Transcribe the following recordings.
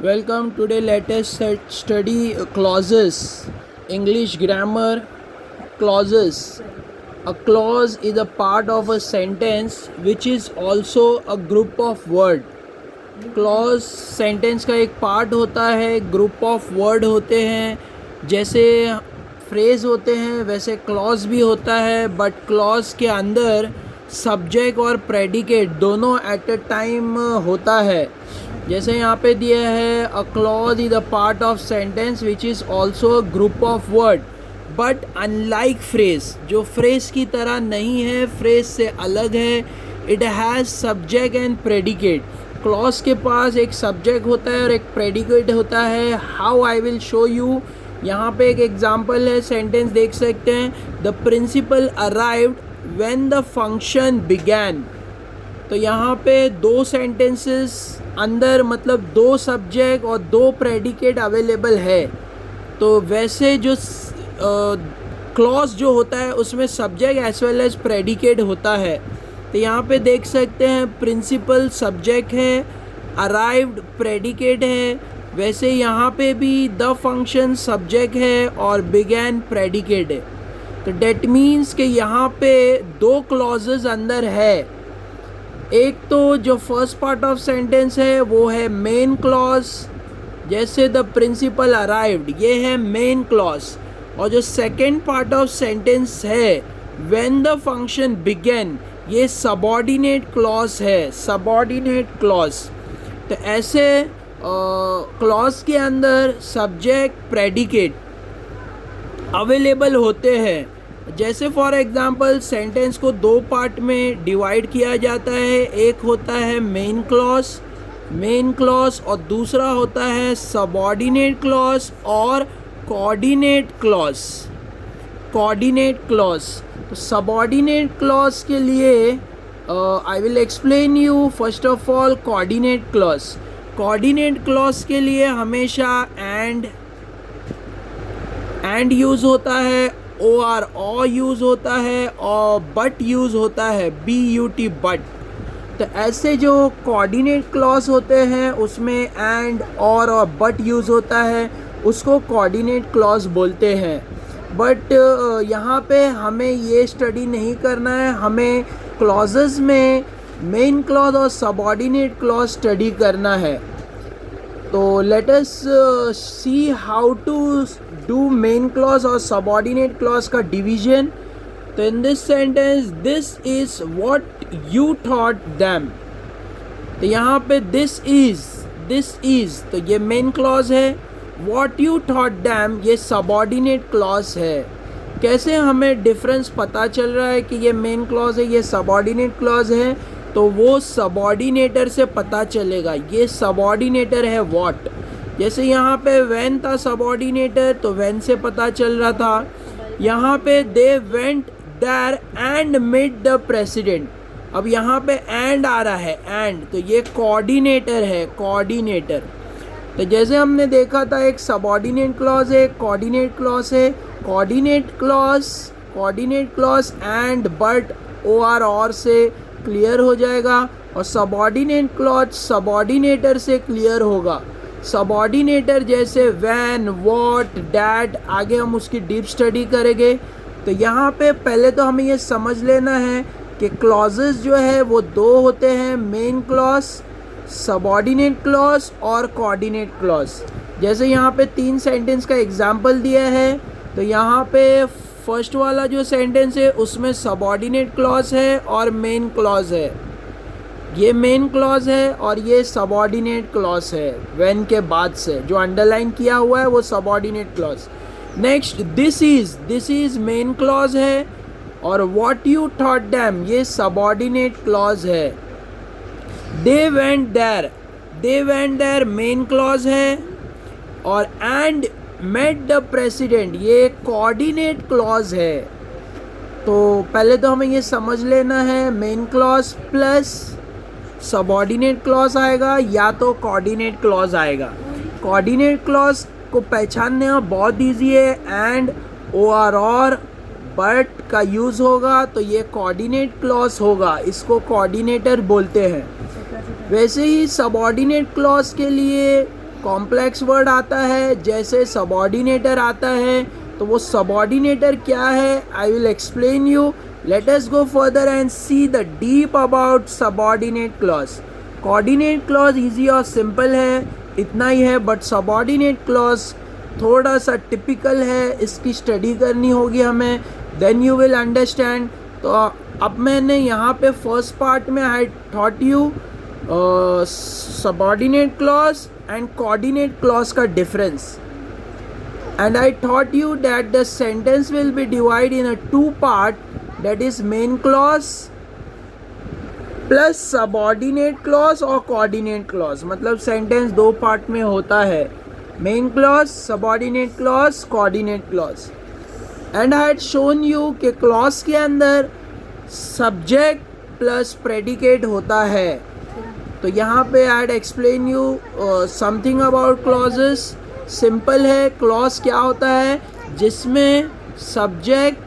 Welcome. Today let us study clauses. English grammar clauses. A clause is a part of a sentence which is also a group of word. Clause sentence का एक part होता है, group of word होते हैं. जैसे phrase होते हैं वैसे क्लॉज भी होता है, बट क्लॉज के अंदर सब्जेक्ट और प्रेडिकेट दोनों एट अ टाइम होता है. जैसे यहाँ पे दिया है, a clause is a part of sentence which is also a group of word but unlike phrase, जो फ्रेज की तरह नहीं है, फ्रेज से अलग है. It has subject and predicate. Clause के पास एक सब्जेक्ट होता है और एक प्रेडिकेट होता है. How I will show you. यहाँ पे एक एग्जांपल है, सेंटेंस देख सकते हैं. The principal arrived when the function began. तो यहाँ पे दो सेंटेंसेस अंदर मतलब दो सब्जेक्ट और दो प्रेडिकेट अवेलेबल है. तो वैसे जो क्लॉज जो होता है उसमें subject as well as predicate होता है. तो यहाँ पे देख सकते हैं, प्रिंसिपल सब्जेक्ट है, अराइव्ड प्रेडिकेट है. वैसे यहाँ पे भी द फंक्शन सब्जेक्ट है और बिगैन प्रेडिकेट है. तो डेट मीन्स कि यहाँ पे दो क्लॉजेस अंदर है. एक तो जो फर्स्ट पार्ट ऑफ सेंटेंस है वो है मेन क्लॉज, जैसे द प्रिंसिपल अराइव्ड, ये है मेन क्लॉज. और जो सेकेंड पार्ट ऑफ सेंटेंस है व्हेन द फंक्शन बिगेन, ये सबऑर्डिनेट क्लॉज है, सबऑर्डिनेट क्लॉज. तो ऐसे क्लॉज के अंदर सब्जेक्ट प्रेडिकेट अवेलेबल होते हैं. जैसे फॉर एग्जांपल सेंटेंस को दो पार्ट में डिवाइड किया जाता है. एक होता है मेन क्लॉज और दूसरा होता है सबऑर्डिनेट क्लॉज और कोऑर्डिनेट क्लॉज. तो सबऑर्डिनेट क्लॉज के लिए I will explain you. First of all coordinate clause के लिए हमेशा एंड यूज़ होता है, ओ यूज़ होता है और बट यूज़ होता है, BUT बट. तो ऐसे जो कोऑर्डिनेट क्लॉज होते हैं उसमें एंड और बट यूज़ होता है, उसको कोऑर्डिनेट क्लॉज बोलते हैं. बट यहाँ पे हमें ये स्टडी नहीं करना है, हमें क्लॉजेस में मेन क्लॉज और सबऑर्डिनेट क्लॉज स्टडी करना है. तो let us see how to do main clause और सबऑर्डिनेट क्लॉज का डिवीजन. तो in this sentence, this is what you thought them. तो यहाँ पे दिस इज तो ये मेन क्लॉज है. व्हाट यू थॉट देम ये सबऑर्डिनेट क्लॉज है. कैसे हमें डिफरेंस पता चल रहा है कि ये मेन क्लॉज है, ये सबऑर्डिनेट क्लॉज है? तो वो सबऑर्डिनेटर से पता चलेगा. ये सबऑर्डिनेटर है व्हाट. जैसे यहाँ पे व्हेन था सबऑर्डिनेटर, तो व्हेन से पता चल रहा था. यहाँ पे they went there and met the president. अब यहाँ पे एंड आ रहा है, एंड तो ये कोऑर्डिनेटर है, कोऑर्डिनेटर. तो जैसे हमने देखा था, एक सबऑर्डिनेट क्लॉज है, कोऑर्डिनेट क्लॉज है. कोऑर्डिनेट क्लॉज एंड बट और से क्लियर हो जाएगा, और सबऑर्डिनेट क्लॉज सबऑर्डिनेटर से क्लियर होगा. सबऑर्डिनेटर जैसे व्हेन, व्हाट, दैट, आगे हम उसकी डीप स्टडी करेंगे. तो यहाँ पे पहले तो हमें ये समझ लेना है कि क्लॉजेस जो है वो दो होते हैं, मेन क्लॉज, सबऑर्डिनेट क्लॉज और कोऑर्डिनेट क्लॉज. जैसे यहाँ पे 3 सेंटेंस का एग्जाम्पल दिया है. तो यहाँ पे फर्स्ट वाला जो सेंटेंस है उसमें सबऑर्डिनेट क्लॉज है और मेन क्लॉज है. ये मेन क्लॉज है और ये सबऑर्डिनेट क्लॉज है. व्हेन के बाद से जो अंडरलाइन किया हुआ है वो subordinate clause. Next this is main clause है और व्हाट यू थॉट देम ये सबऑर्डिनेट क्लॉज है. They went there main clause है और एंड मेट द प्रेसिडेंट ये कोऑर्डिनेट क्लॉज है. तो पहले तो हमें ये समझ लेना है, main clause plus subordinate clause आएगा या तो कोऑर्डिनेट क्लॉज आएगा. कोऑर्डिनेट क्लॉज को पहचानना बहुत ईजी है. एंड और बट का यूज़ होगा तो ये कोऑर्डिनेट क्लॉज होगा, इसको कोऑर्डिनेटर बोलते हैं. वैसे ही सबऑर्डिनेट क्लॉज के लिए कॉम्प्लेक्स वर्ड आता है, जैसे सबऑर्डिनेटर आता है, तो वो सबऑर्डिनेटर क्या है I will explain you. Late us go further and see the deep about subordinate clause. Coordinate clause easy और सिंपल है, इतना ही है, बट सबऑर्डिनेट क्लॉज थोड़ा सा टिपिकल है, इसकी स्टडी करनी होगी हमें, देन यू विल अंडरस्टैंड. तो अब मैंने यहाँ पे फर्स्ट पार्ट में आई thought you subordinate clause and coordinate clause का difference, and I taught you that the sentence will be divided in a two part, that is main clause plus subordinate clause और coordinate clause. मतलब sentence दो part में होता है, main clause, subordinate clause, coordinate clause. And I had shown you कि clause के अंदर subject plus predicate होता है. तो यहाँ पे I had explain you something about clauses. Simple है, क्लॉज क्या होता है जिसमें सब्जेक्ट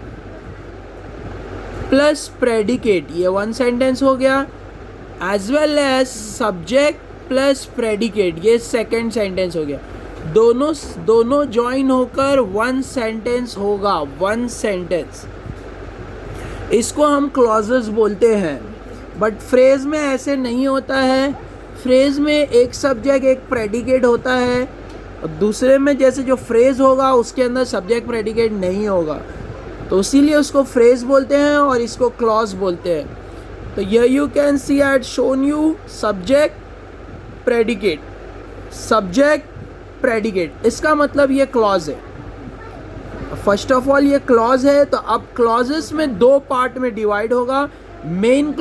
प्लस प्रेडिकेट, ये वन सेंटेंस हो गया, as well as subject plus predicate, ये सेकंड सेंटेंस हो गया. दोनों ज्वाइन होकर वन सेंटेंस होगा, वन सेंटेंस. इसको हम क्लॉजेस बोलते हैं. बट फ्रेज में ऐसे नहीं होता है. फ्रेज में एक सब्जेक्ट एक प्रेडिकेट होता है, और दूसरे में जैसे जो फ्रेज होगा उसके अंदर सब्जेक्ट प्रेडिकेट नहीं होगा, तो इसीलिए उसको फ्रेज बोलते हैं और इसको क्लॉज बोलते हैं. तो ये you can see I had shown you subject predicate, subject predicate, इसका मतलब ये क्लॉज है. फर्स्ट ऑफ ऑल ये क्लॉज है. तो अब क्लॉजेस में दो पार्ट में डिवाइड होगा, मेन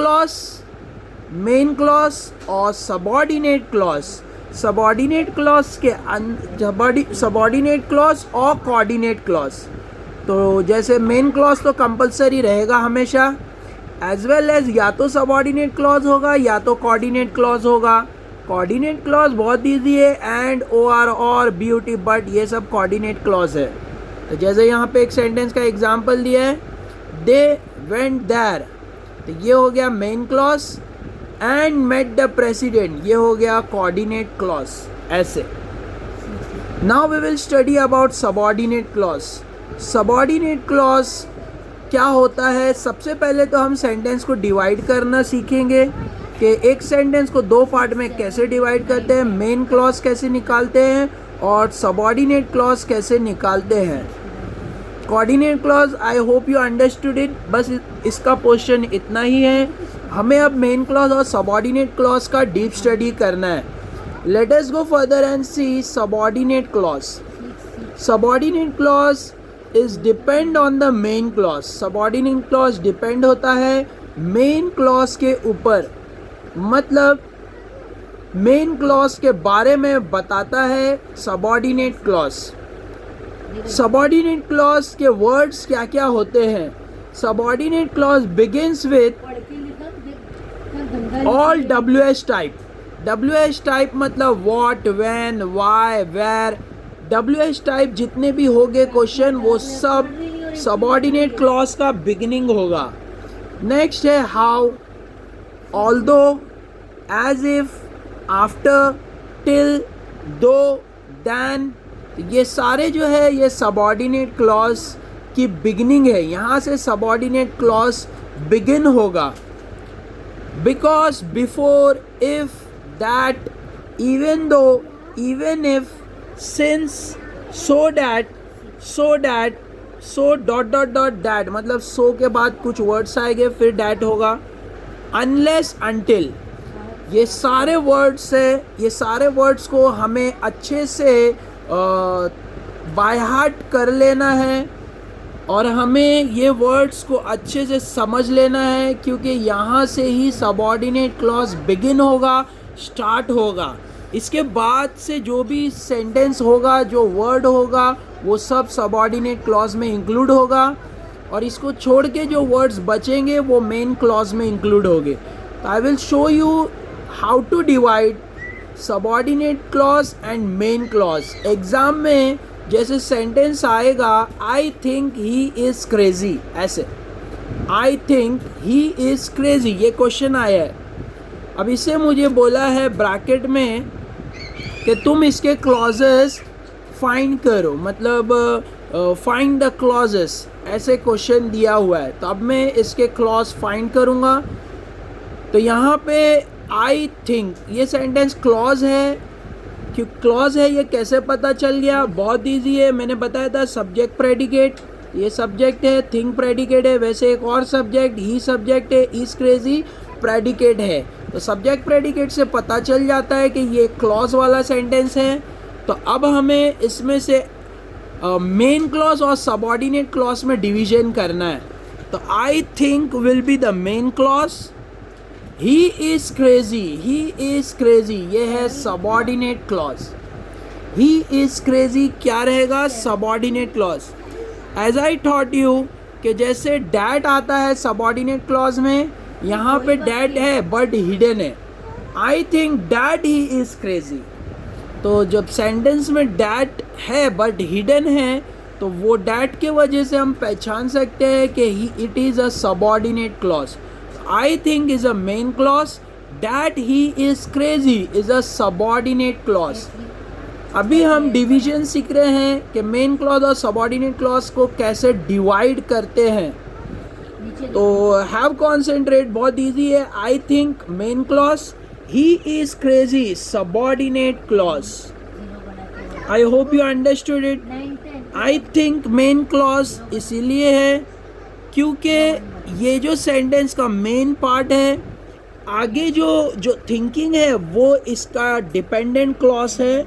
क्लॉज और सबऑर्डिनेट क्लॉज. सबऑर्डिनेट क्लॉज के सबऑर्डिनेट क्लॉज और कोऑर्डिनेट क्लॉज. तो जैसे मेन क्लॉज तो कंपलसरी रहेगा हमेशा, एज वेल एज या तो सबऑर्डिनेट क्लॉज होगा या तो कोऑर्डिनेट क्लॉज होगा. कोऑर्डिनेट क्लॉज बहुत ईजी है, एंड, OR और ब्यूटी, बट ये सब कोऑर्डिनेट क्लॉज है. तो जैसे यहाँ पे एक सेंटेंस का एग्जांपल दिया है, दे वेंट देयर, तो ये हो गया main clause, and met the president, ये हो गया कोऑर्डिनेट क्लॉज. ऐसे now we will study about subordinate clause. Subordinate clause क्या होता है? सबसे पहले तो हम सेंटेंस को डिवाइड करना सीखेंगे कि एक सेंटेंस को दो पार्ट में कैसे डिवाइड करते हैं, मेन क्लॉज कैसे निकालते हैं और सबऑर्डिनेट क्लॉज कैसे निकालते हैं. Coordinate clause I hope you understood it. बस इसका पोर्शन इतना ही है. हमें अब मेन क्लॉज और सबऑर्डिनेट क्लॉज का डीप स्टडी करना है. Let us go further and see subordinate clause. Subordinate clause is depend on the main clause. Subordinate clause depend होता है मेन क्लॉज के ऊपर, मतलब मेन क्लॉज के बारे में बताता है सबऑर्डिनेट क्लॉज. सबऑर्डिनेट क्लॉज के वर्ड्स क्या क्या होते हैं? Subordinate clause begins with all WH type. WH type मतलब what, when, why, where. WH type जितने भी होंगे क्वेश्चन, वो सब सबऑर्डिनेट क्लॉज का बिगिनिंग होगा. नेक्स्ट है how, although, as if, after, till, though, then. ये सारे जो है ये सबऑर्डिनेट क्लॉज की बिगिनिंग है. यहाँ से सबऑर्डिनेट क्लॉज बिगिन होगा. Because, before, if, that, even though, even if, since, so that, dot that, मतलब so के बाद कुछ वर्ड्स आएंगे फिर that होगा. unless, until, ये सारे वर्ड्स है. ये सारे वर्ड्स को हमें अच्छे से बाय हार्ट कर लेना है और हमें ये वर्ड्स को अच्छे से समझ लेना है, क्योंकि यहाँ से ही सबऑर्डिनेट क्लॉज बिगिन होगा, स्टार्ट होगा. इसके बाद से जो भी सेंटेंस होगा, जो वर्ड होगा, वो सब सबऑर्डिनेट क्लॉज में इंक्लूड होगा, और इसको छोड़ के जो वर्ड्स बचेंगे वो मेन क्लॉज में इंक्लूड होंगे. तो I will show you how to divide subordinate clause and main clause. Exam में जैसे सेंटेंस आएगा, I think he is crazy, ऐसे I think he is crazy, ये क्वेश्चन आया है. अब इसे मुझे बोला है ब्रैकेट में कि तुम इसके क्लॉजेस फाइंड करो, मतलब फाइंड द क्लॉजेस, ऐसे क्वेश्चन दिया हुआ है। तो अब मैं इसके क्लॉज फाइंड करूँगा। तो यहाँ पे आई थिंक ये सेंटेंस क्लॉज है, क्यों क्लॉज है ये कैसे पता चल गया? बहुत ईजी है, मैंने बताया था सब्जेक्ट प्रेडिकेट, ये सब्जेक्ट है, थिंक प्रेडिकेट है, वैसे एक और सब्जेक्ट ही सब्जेक्ट है, इज क्रेजी प्रेडिकेट है। तो सब्जेक्ट प्रेडिकेट से पता चल जाता है कि ये क्लॉज वाला सेंटेंस है। तो अब हमें इसमें से मेन क्लॉज और सबऑर्डिनेट क्लॉज में डिवीजन करना है। तो I think will be the main clause, he is crazy ये है subordinate clause. He is crazy क्या रहेगा? Subordinate clause. As I thought you कि जैसे डैट आता है सबऑर्डिनेट क्लॉज में, यहाँ पे डैट है बट हिडन है। I think that he is crazy. तो जब सेंटेंस में डैट है बट हिडन है, तो वो डैट के वजह से हम पहचान सकते हैं कि it is a subordinate clause. I think is a main clause, that he is crazy is a subordinate clause. अभी हम डिवीजन सीख रहे हैं कि मेन क्लॉज और सबऑर्डिनेट क्लॉज को कैसे डिवाइड करते हैं। तो हैव कॉन्सेंट्रेट बहुत इजी है। I think main clause, he is crazy subordinate clause. I hope you understood it. I think main clause इसीलिए है क्योंकि ये जो सेंटेंस का मेन पार्ट है, आगे जो थिंकिंग है वो इसका डिपेंडेंट क्लॉज है।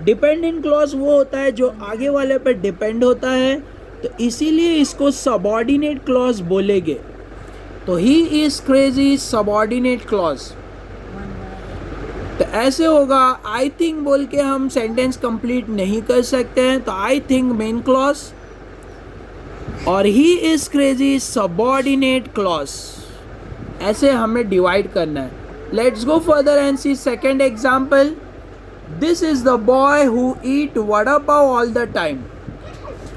डिपेंडेंट क्लॉज वो होता है जो आगे वाले पे डिपेंड होता है, तो इसीलिए इसको सबऑर्डिनेट क्लॉज बोलेंगे। तो ही इज क्रेजी सबऑर्डिनेट क्लॉज। तो ऐसे होगा, आई थिंक बोल के हम सेंटेंस कंप्लीट नहीं कर सकते हैं। तो आई थिंक मेन क्लॉज और he is crazy subordinate clause, ऐसे हमें डिवाइड करना है। Let's go further and see second example. This is the boy who eat vada pav all the time.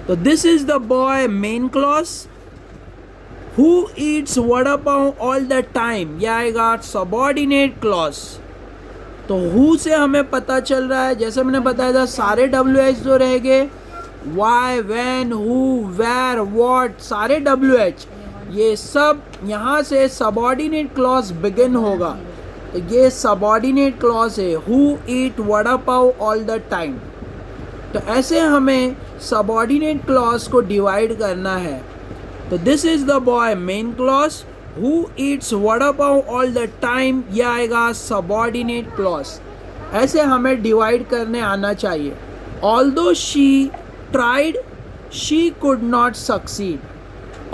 तो this is the boy main clause, who eats vada pav all the time, यह आएगा subordinate clause. तो who से हमें पता चल रहा है, जैसे मैंने बताया था सारे WH जो रहेंगे, why, when, who, where, what, सारे WH ये सब यहाँ से सबऑर्डिनेट क्लॉज बिगिन होगा। तो ये सबऑर्डिनेट क्लॉज है, who eat vada pav all the time. तो ऐसे हमें सबऑर्डिनेट क्लॉज को डिवाइड करना है। तो this is the boy main clause, who eats vada pav all the time, यह आएगा सबऑर्डिनेट क्लॉज। ऐसे हमें डिवाइड करने आना चाहिए। Although she tried she could not succeed,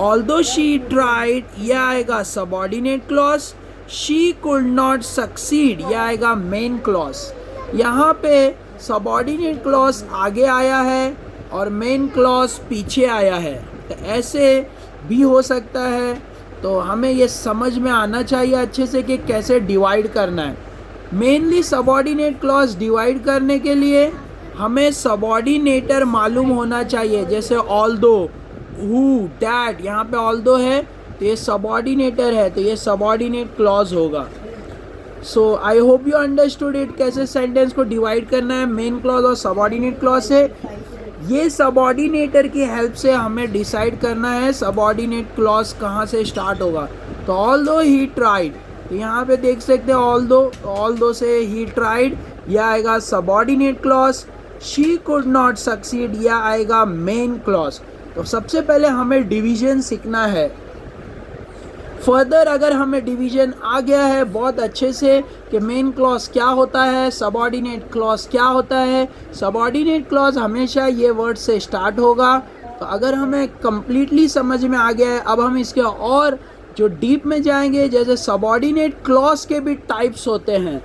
although she tried यह आएगा subordinate clause, she could not succeed यह आएगा मेन क्लॉज। यहाँ पे सबऑर्डिनेट क्लॉज आगे आया है और मेन क्लॉज पीछे आया है। तो ऐसे भी हो सकता है। तो हमें ये समझ में आना चाहिए अच्छे से कि कैसे डिवाइड करना है। मेनली सबऑर्डिनेट क्लॉज डिवाइड करने के लिए हमें सबऑर्डिनेटर मालूम होना चाहिए। जैसे ऑल्दो, हु, डैट, यहाँ पे ऑल्दो है तो ये सबऑर्डिनेटर है, तो ये सबऑर्डिनेट क्लॉज होगा। So I hope you understood it, कैसे सेंटेंस को डिवाइड करना है मेन क्लॉज और सबऑर्डिनेट क्लॉज से। ये सबऑर्डिनेटर की हेल्प से हमें डिसाइड करना है सबऑर्डिनेट क्लॉज कहाँ से स्टार्ट होगा। तो ऑल्दो ही ट्राइड, तो यहाँ पे देख सकते हैं ऑल्दो से ही ट्राइड यह आएगा subordinate clause. She could not succeed यह आएगा मेन क्लॉज। तो सबसे पहले हमें डिवीजन सीखना है। फर्दर अगर हमें डिवीजन आ गया है बहुत अच्छे से कि मेन क्लॉज क्या होता है, सबऑर्डिनेट क्लॉज क्या होता है, सबऑर्डिनेट क्लॉज हमेशा ये वर्ड से स्टार्ट होगा। तो अगर हमें कंप्लीटली समझ में आ गया है, अब हम इसके और जो डीप में जाएंगे। जैसे सबऑर्डिनेट क्लॉज के भी टाइप्स होते हैं,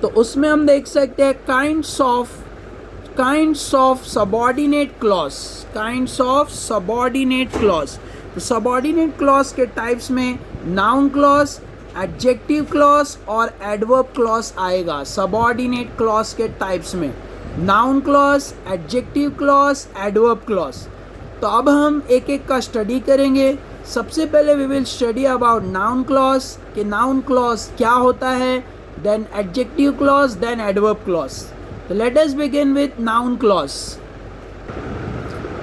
तो उसमें हम देख सकते हैं kinds of subordinate clause, kinds of subordinate clause. तो सबऑर्डिनेट क्लॉज के टाइप्स में नाउन क्लॉज, एडजेक्टिव क्लॉज और एडवर्ब क्लॉज आएगा। सबऑर्डिनेट क्लॉज के टाइप्स में noun clause, adjective clause, adverb clause. तो अब हम एक एक का स्टडी करेंगे। सबसे पहले we will study about noun clause कि नाउन क्लॉज क्या होता है, then adjective clause, then adverb clause. So let us begin with noun clause.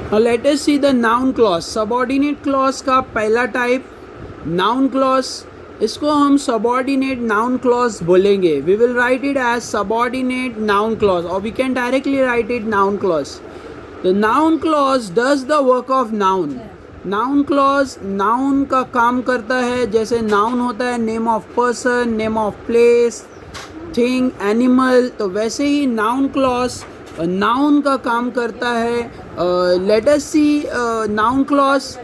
Now let us see the noun clause. Subordinate clause का पहला type noun clause, इसको हम subordinate noun clause बोलेंगे. We will write it as subordinate noun clause, or we can directly write it noun clause. The noun clause does the work of noun. Noun clause noun का काम करता है. जैसे noun होता है name of person, name of place, thing, animal, तो वैसे ही noun clause noun का काम करता है. Let us see noun clause.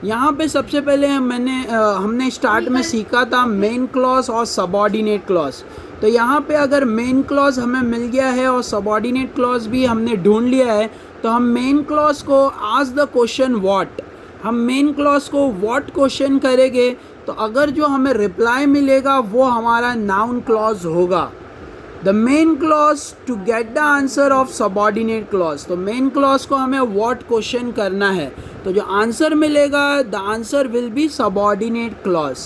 यहाँ पे सबसे पहले हमने स्टार्ट में सीखा था मेन क्लॉज और सबॉर्डिनेट क्लॉज. तो यहाँ पे अगर मेन क्लॉज हमें मिल गया है और सबॉर्डिनेट क्लॉज भी हमने ढूंढ लिया है, तो हम मेन क्लॉज को आस्क द क्वेश्चन व्हाट, हम मेन क्लॉज को व्हाट क्वेश्चन करेंगे, तो अगर जो हमें रिप्लाई मिलेगा वो हमारा नाउन क्लॉज होगा. The main clause to get the answer of subordinate clause. तो मेन क्लॉज को हमें व्हाट क्वेश्चन करना है, तो जो आंसर मिलेगा the answer will be subordinate clause.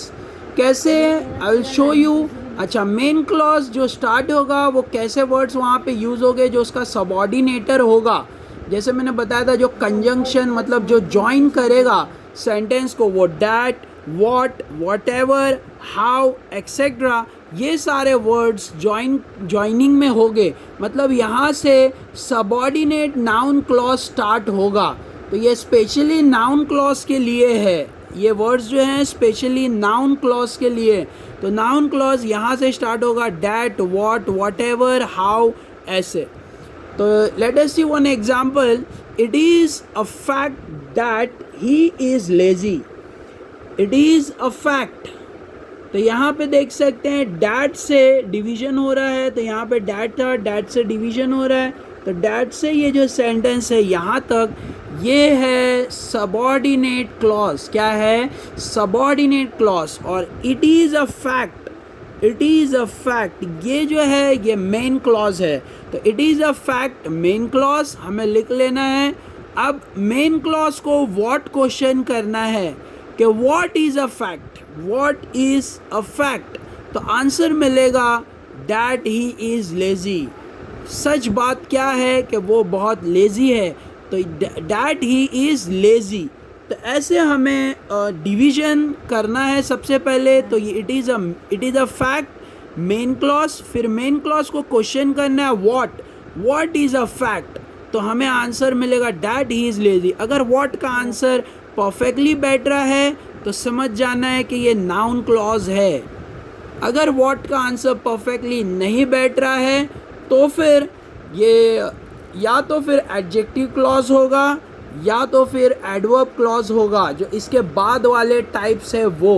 कैसे, आई विल शो यू. अच्छा, मेन क्लॉज जो स्टार्ट होगा वो कैसे वर्ड्स वहाँ पे यूज़ होंगे, जो उसका सबॉर्डिनेटर होगा. जैसे मैंने बताया था, जो कंजंक्शन मतलब जो जॉइन करेगा सेंटेंस को, वो that, what, whatever, how, etcetera, ये सारे वर्ड्स जॉइनिंग में होंगे. मतलब यहाँ से सबॉर्डिनेट नाउन क्लॉज स्टार्ट होगा. तो ये स्पेशली नाउन क्लॉज के लिए है, ये वर्ड्स जो हैं स्पेशली नाउन क्लॉज के लिए. तो नाउन क्लॉज यहाँ से स्टार्ट होगा, डैट, व्हाट, व्हाटएवर, हाउ, ऐसे. तो let us see one example. It is a fact that he is lazy. It is a fact. तो यहाँ पे देख सकते हैं डैट से डिवीज़न हो रहा है. तो यहाँ पे डैट था, डैट से डिवीज़न हो रहा है. तो डैट से ये जो सेंटेंस है यहाँ तक, ये है सबॉर्डिनेट क्लॉज. क्या है? Subordinate clause. और it is a fact, it is a fact, ये जो है ये मेन क्लॉज है. तो it is a fact main clause हमें लिख लेना है. अब मेन क्लॉज को व्हाट क्वेश्चन करना है कि what is a fact, what is a fact. तो आंसर मिलेगा दैट ही इज़ लेज़ी. सच बात क्या है कि वो बहुत लेज़ी है. तो दैट ही इज़ लेज़ी. तो ऐसे हमें डिवीज़न करना है सबसे पहले. तो ये it is a fact main clause, फिर मेन क्लॉज को क्वेश्चन करना है व्हाट इज़ अ फैक्ट. तो हमें आंसर मिलेगा दैट ही इज़ लेज़ी. अगर व्हाट का आंसर परफेक्टली बैठ रहा है तो समझ जाना है कि ये नाउन क्लॉज है. अगर व्हाट का आंसर परफेक्टली नहीं बैठ रहा है तो फिर ये या तो फिर एडजेक्टिव क्लॉज होगा या तो फिर एडवर्ब क्लॉज होगा, जो इसके बाद वाले टाइप्स है वो.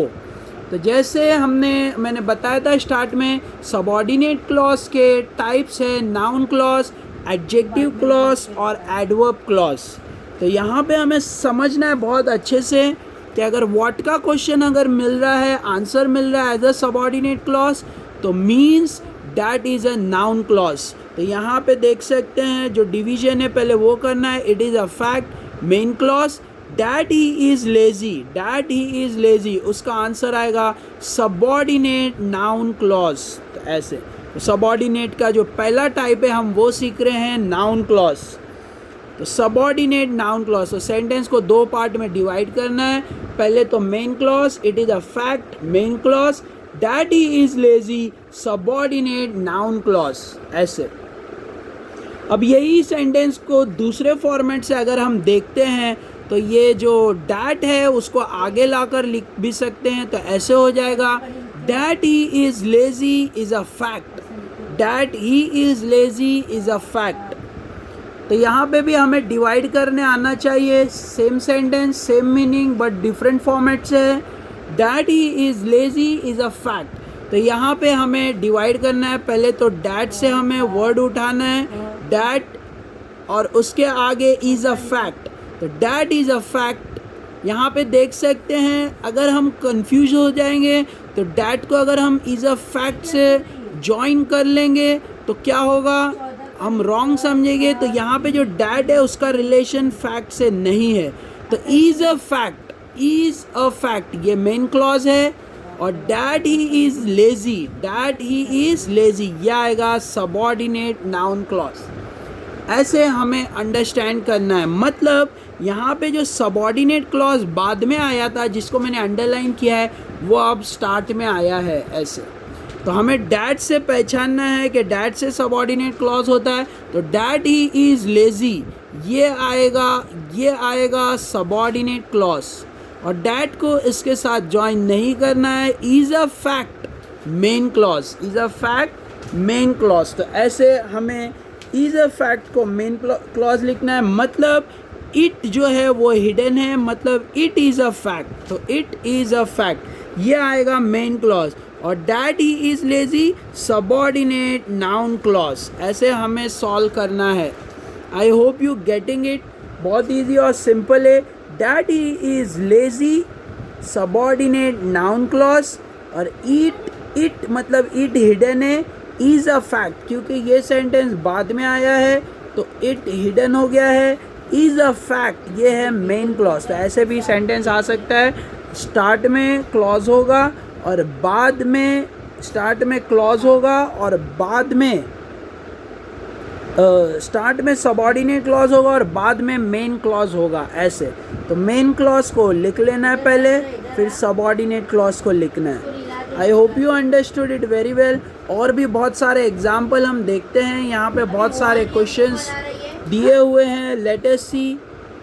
तो जैसे मैंने बताया था स्टार्ट में, सबॉर्डिनेट क्लॉज के टाइप्स है नाउन क्लॉज, एडजेक्टिव क्लॉज और एडवर्ब क्लॉज. तो यहाँ पे हमें समझना है बहुत अच्छे से कि अगर व्हाट का क्वेश्चन अगर मिल रहा है, आंसर मिल रहा है एज अ सबॉर्डिनेट क्लॉज, तो means that is a noun clause. तो यहाँ पे देख सकते हैं जो डिवीजन है पहले वो करना है. It is a fact main clause, that he is lazy, that he is lazy, उसका आंसर आएगा सबॉर्डिनेट नाउन क्लॉज. तो ऐसे तो सबॉर्डिनेट का जो पहला टाइप है हम वो सीख रहे हैं, नाउन क्लॉज. तो सबॉर्डिनेट नाउन क्लॉज. तो सेंटेंस को दो पार्ट में डिवाइड करना है. पहले तो main clause, it is a fact main clause, that he is lazy subordinate noun clause. ऐसे अब यही सेंटेंस को दूसरे फॉर्मेट से अगर हम देखते हैं तो ये जो दैट है उसको आगे लाकर लिख भी सकते हैं. तो ऐसे हो जाएगा, that he is lazy is a fact, that he is lazy is a fact. तो यहाँ पे भी हमें डिवाइड करने आना चाहिए. Same sentence same meaning but different format से है. That he is lazy is a fact. तो यहाँ पे हमें डिवाइड करना है. पहले तो डैट से हमें वर्ड उठाना है, डैट, और उसके आगे इज़ अ फैक्ट. तो डैट इज़ अ फैक्ट. यहाँ पे देख सकते हैं अगर हम कंफ्यूज हो जाएंगे तो डैट को अगर हम इज़ अ फैक्ट से जॉइन कर लेंगे तो क्या होगा, हम रॉन्ग समझेंगे. तो यहाँ पे जो डैट है उसका रिलेशन फैक्ट से नहीं है. तो is a fact, is a fact ये मेन क्लॉज है. और that he is lazy, that he is lazy, ये आएगा सबऑर्डिनेट नाउन क्लॉज। ऐसे हमें अंडरस्टैंड करना है। मतलब यहाँ पे जो सबऑर्डिनेट क्लॉज बाद में आया था, जिसको मैंने अंडरलाइन किया है, वो अब स्टार्ट में आया है। ऐसे तो हमें डैट से पहचानना है कि डैट से सबऑर्डिनेट क्लॉज होता है। तो डैट ही इज लेजी, ये आएगा सबऑर्डिनेट क्लॉज। और डैट को इसके साथ ज्वाइन नहीं करना है। Is a fact main clause, is a fact main clause. तो ऐसे हमें इज अ फैक्ट को मेन क्लॉज लिखना है। मतलब इट जो है वो हिडन है, मतलब इट इज़ अ फैक्ट, तो इट इज़ अ फैक्ट, ये आएगा मेन क्लॉज। और that he is lazy subordinate noun clause. ऐसे हमें सॉल्व करना है। आई होप यू गेटिंग इट। बहुत ईजी और सिंपल है। That he is lazy subordinate noun clause. और इट मतलब इट हिडन है, इज़ अ फैक्ट क्योंकि ये सेंटेंस बाद में आया है तो इट हिडन हो गया है। इज़ अ फैक्ट ये है मेन क्लॉज। तो ऐसे भी सेंटेंस आ सकता है, स्टार्ट में क्लॉज होगा और बाद में, स्टार्ट में क्लॉज होगा और बाद में स्टार्ट में सबऑर्डिनेट क्लॉज होगा और बाद में मेन क्लॉज होगा। ऐसे तो मेन क्लॉज को लिख लेना है पहले, फिर सबऑर्डिनेट क्लॉज को लिखना है। आई hope you understood it very well. और भी बहुत सारे एग्जाम्पल हम देखते हैं। यहाँ पे बहुत सारे क्वेश्चंस दिए हुए हैं। Let us see.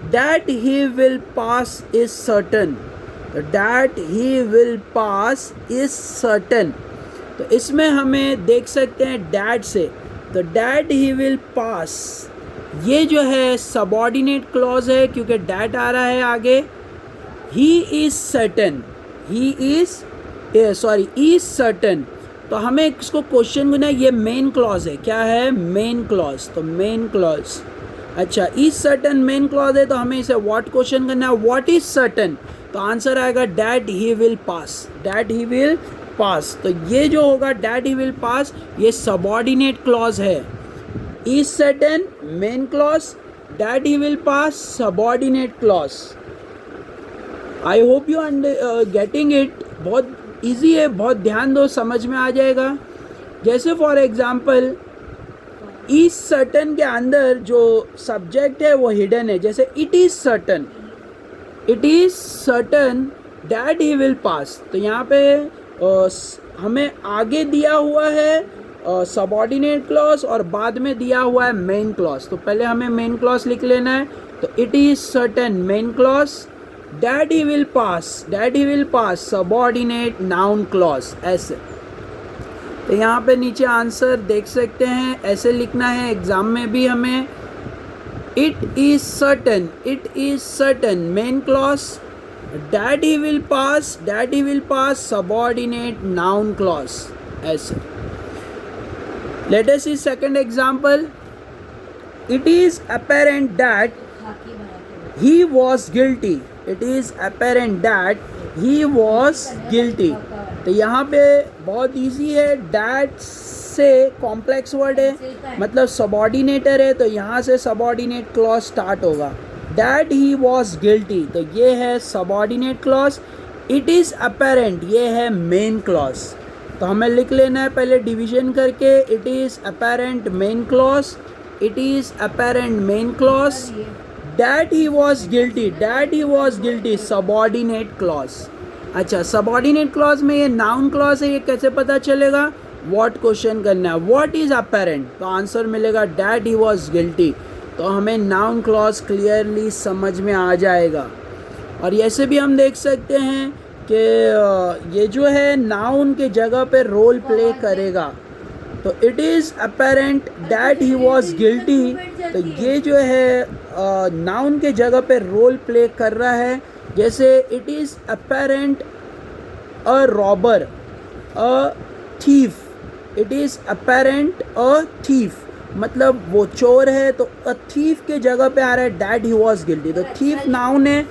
That he will pass is certain, that he will pass is certain. तो इसमें हमें देख सकते हैं डैट से, तो डैट ही विल पास, ये जो है सबऑर्डिनेट क्लॉज है क्योंकि डैट आ रहा है आगे। He is certain, he is is certain. तो हमें इसको क्वेश्चन में ना, ये मेन क्लॉज है। क्या है? Main clause. तो मेन क्लॉज, अच्छा इज सर्टन मेन क्लॉज है तो हमें इसे व्हाट क्वेश्चन करना है, व्हाट इज सर्टन। तो आंसर आएगा that he will pass, that he will पास। तो ये जो होगा डैट ही विल पास, ये सबऑर्डिनेट क्लॉज है। Is certain main clause, that he will pass subordinate clause. I hope you getting it. बहुत easy है, बहुत ध्यान दो, समझ में आ जाएगा। जैसे फॉर एग्जाम्पल इज सर्टन के अंदर जो सब्जेक्ट है वो हिडन है। जैसे it is certain, it is certain that he will पास। तो यहाँ पे हमें आगे दिया हुआ है सबऑर्डिनेट क्लॉज और बाद में दिया हुआ है मेन क्लॉज। तो पहले हमें मेन क्लॉज लिख लेना है। तो it is certain main clause, that he will pass, that he will pass subordinate noun clause. ऐसे तो यहाँ पे नीचे आंसर देख सकते हैं, ऐसे लिखना है एग्जाम में भी हमें। It is certain main clause, that he will pass subordinate noun clause. ऐसे let us see second example. It is apparent that he was guilty, it is apparent that he was guilty. तो यहाँ पे बहुत easy है। That से complex word है, मतलब सबऑर्डिनेटर है, तो यहाँ से सबऑर्डिनेट क्लॉज स्टार्ट होगा। डैट ही वॉज गिल्टी, तो ये है subordinate clause. It is apparent, ये है मेन क्लॉज। तो हमें लिख लेना है पहले डिवीजन करके। It is apparent main clause, it is apparent main clause. That he was guilty, that he was guilty subordinate clause. अच्छा, सबऑर्डिनेट क्लॉज में ये नाउन क्लॉज है, ये कैसे पता चलेगा? व्हाट क्वेश्चन करना है, व्हाट इज अपेरेंट, तो आंसर मिलेगा डैट ही वॉज गिल्टी। तो हमें नाउन क्लॉज क्लियरली समझ में आ जाएगा। और ऐसे भी हम देख सकते हैं कि ये जो है नाउन के जगह पे रोल प्ले करेगा। तो it is apparent that he was guilty, तो ये जो है नाउन के जगह पे रोल प्ले कर रहा है। जैसे it is apparent a robber, a thief, it is apparent a thief, मतलब वो चोर है। तो अ थीफ के जगह पे आ रहा है डैट ही वॉज गिल्टी। तो थीफ नाउन है,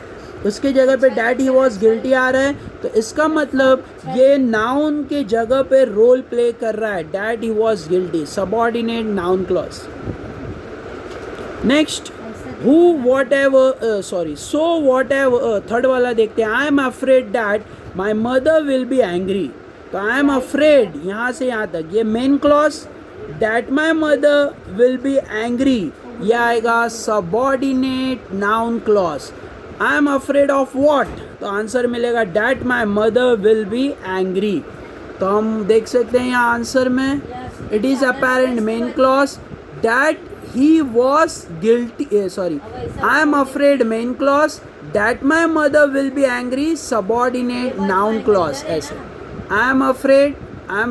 उसके जगह पे डैट ही वॉज गिल्टी आ रहा है। तो इसका मतलब ये नाउन के जगह पे रोल प्ले कर रहा है, that he was guilty, subordinate noun clause. Next, so what ever, third वाला देखते हैं। I am afraid that my mother will be angry. तो आई एम अफ्रेड यहाँ से यहाँ तक ये main clause, that my mother will be angry ये आएगा subordinate noun clause. I am afraid of what, तो आंसर मिलेगा that my mother will be angry. तो हम देख सकते हैं यहाँ आंसर में it is apparent main clause, that he was guilty, sorry I am afraid main clause, that my mother will be angry subordinate noun clause. ऐसे I am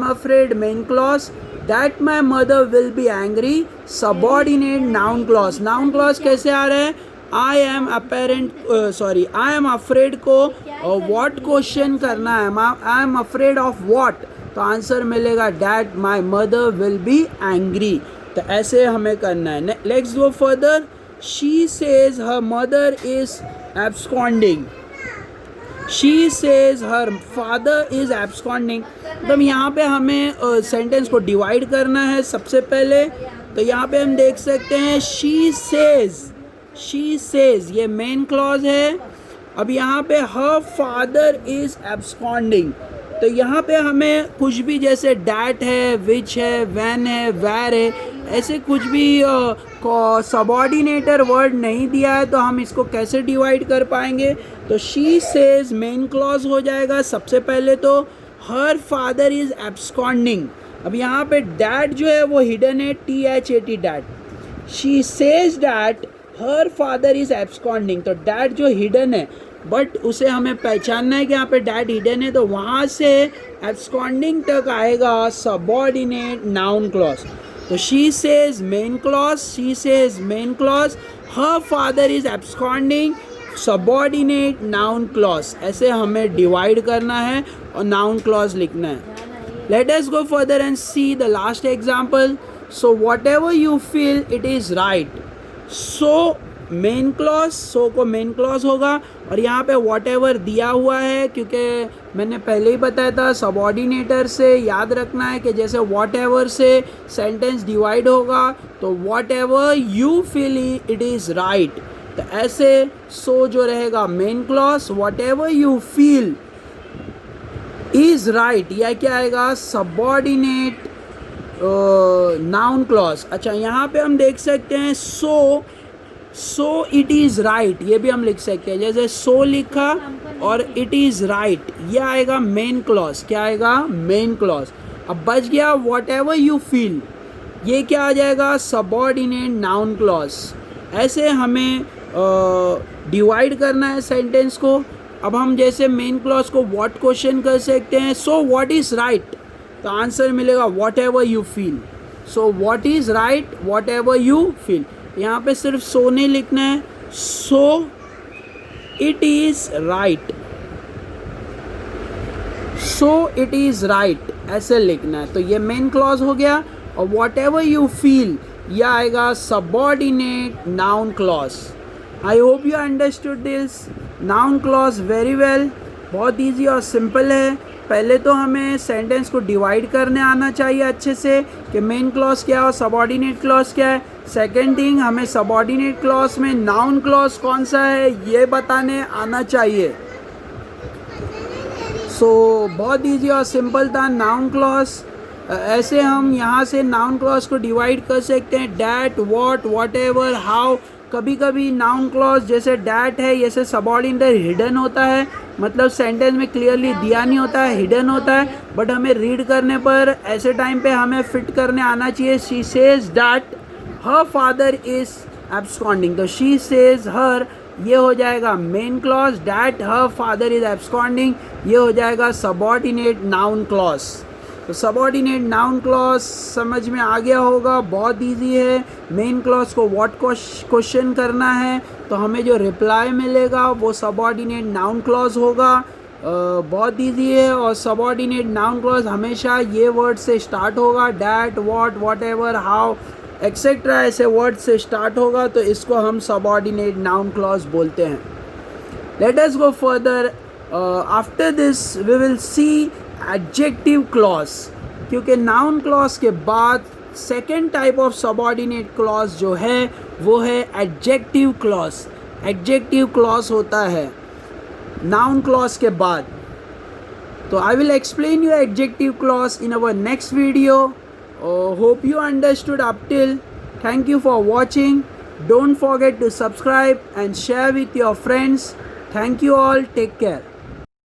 afraid main clause, that my mother will be angry subordinate noun clause. Noun clause कैसे आ रहे हैं, I am afraid को what question करना है, I am afraid of what, तो answer मिलेगा that my mother will be angry. तो ऐसे हमें करना है। Let's go further. She says her mother is absconding, she says her father is absconding. तो यहाँ पे हमें सेंटेंस को डिवाइड करना है सबसे पहले। तो यहाँ पे हम देख सकते हैं शी सेज ये मेन क्लॉज है। अब यहाँ पे हर फादर इज एब्सकॉन्डिंग, तो यहाँ पे हमें कुछ भी जैसे डैट है, विच है, वैन है, वेर है, ऐसे कुछ भी सबॉर्डिनेटर वर्ड नहीं दिया है, तो हम इसको कैसे डिवाइड कर पाएंगे। तो शी सेज मेन क्लॉज हो जाएगा सबसे पहले। तो हर फादर इज एब्सकॉन्डिंग, अब यहाँ पे डैट जो है वो हिडन है, THAT that. She says that her father is absconding, तो डैट जो हिडन है बट उसे हमें पहचानना है कि यहाँ पे डैट हिडन है, तो वहाँ से एब्सकॉन्डिंग तक आएगा सबॉर्डिनेट नाउन क्लॉज। तो she says main clause, her father is absconding subordinate noun clause. ऐसे हमें डिवाइड करना है और नाउन क्लॉज लिखना है। Let us go further and see the last example. So whatever you feel it is right, so main clause, सो को main clause होगा। और यहाँ पे वॉट एवर दिया हुआ है, क्योंकि मैंने पहले ही बताया था सबॉर्डिनेटर से याद रखना है कि जैसे वॉट एवर से सेंटेंस डिवाइड होगा, तो what ever you feel it is right, तो ऐसे सो जो रहेगा main clause, what ever you feel is right यह क्या आएगा सबॉर्डिनेट नाउन क्लॉज। अच्छा यहाँ पे हम देख सकते हैं सो इट इज़ राइट, ये भी हम लिख सकते हैं। जैसे सो लिखा और इट इज़ राइट, ये आएगा मेन क्लॉज। क्या आएगा मेन क्लॉज। अब बच गया वॉट एवर यू फील, ये क्या आ जाएगा सबॉर्डिनेट नाउन क्लॉज। ऐसे हमें डिवाइड करना है सेंटेंस को। अब हम जैसे मेन क्लॉज को व्हाट क्वेश्चन कर सकते हैं, सो व्हाट इज़ राइट, तो आंसर मिलेगा what ever you feel. So what is right, what ever you feel. यहाँ पे सिर्फ सो नहीं लिखना है, so it is right, so it is right ऐसे लिखना है। तो ये मेन क्लॉज हो गया। और व्हाट एवर यू फील यह आएगा subordinate noun clause. I hope you understood this noun clause very well. बहुत ईजी और सिंपल है। पहले तो हमें सेंटेंस को डिवाइड करने आना चाहिए अच्छे से कि मेन क्लॉज क्या है और सबॉर्डिनेट क्लॉज क्या है। सेकेंड थिंग, हमें सबॉर्डिनेट क्लॉज में नाउन क्लॉज कौन सा है ये बताने आना चाहिए। बहुत ईजी और सिंपल था नाउन क्लॉज। ऐसे हम यहाँ से नाउन क्लॉज को डिवाइड कर सकते हैं, that, what, whatever, how. कभी कभी नाउन क्लॉज जैसे डैट है, जैसे सबॉर्डिनेट हिडन होता है, मतलब सेंटेंस में क्लियरली दिया नहीं होता है, हिडन होता है, बट हमें रीड करने पर ऐसे टाइम पे हमें फिट करने आना चाहिए। She says that her father is absconding, तो शी सेज हर ये हो जाएगा main clause, that her father is absconding ये हो जाएगा सबॉर्डिनेट नाउन क्लॉज। तो सबॉर्डिनेट नाउन क्लॉज समझ में आ गया होगा, बहुत इजी है। मेन क्लॉज को व्हाट क्वेश्चन करना है तो हमें जो रिप्लाई मिलेगा वो सबॉर्डिनेट नाउन क्लॉज होगा। बहुत इजी है। और सबॉर्डिनेट नाउन क्लॉज हमेशा ये वर्ड से स्टार्ट होगा, that, what, whatever, how etcetera ऐसे वर्ड से स्टार्ट होगा, तो इसको हम सबॉर्डिनेट नाउन क्लॉज बोलते हैं। Let us go further. After this we will see adjective clause, क्योंकि नाउन क्लॉज के बाद second type of subordinate clause जो है वो है एडजेक्टिव क्लॉज। एडजेक्टिव क्लॉज होता है नाउन क्लॉज के बाद। So I will explain you adjective clause in our next video. Hope you understood up till. Thank you for watching. Don't forget to subscribe and share with your friends. Thank you all. Take care.